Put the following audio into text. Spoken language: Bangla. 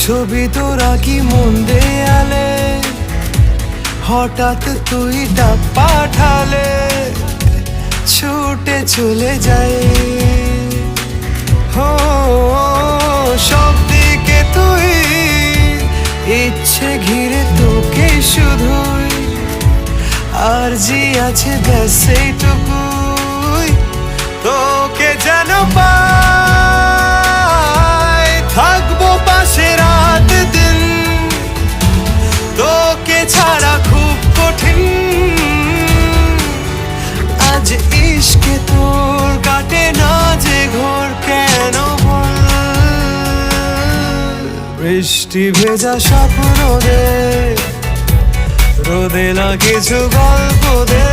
ছবি তোরা কি মন দেয়ালে, হঠাৎ তুই ডাক পাঠালে ছুটে চলে যায়। হো সব দিকে তুই, ইচ্ছে ঘিরে তোকে শুধুই, আর জি আছে ব্যাস এইটুকুই, তোকে যেন পাই, থাকবো পাশে রাত দিন, তোকে ছাড়া খুব কঠিন। আজ ইশকে তোর কাটে না যে ঘোর, কেন বল? বৃষ্টি ভেজা স্বপ্ন দে, রোদে না কিছু গল্প দে।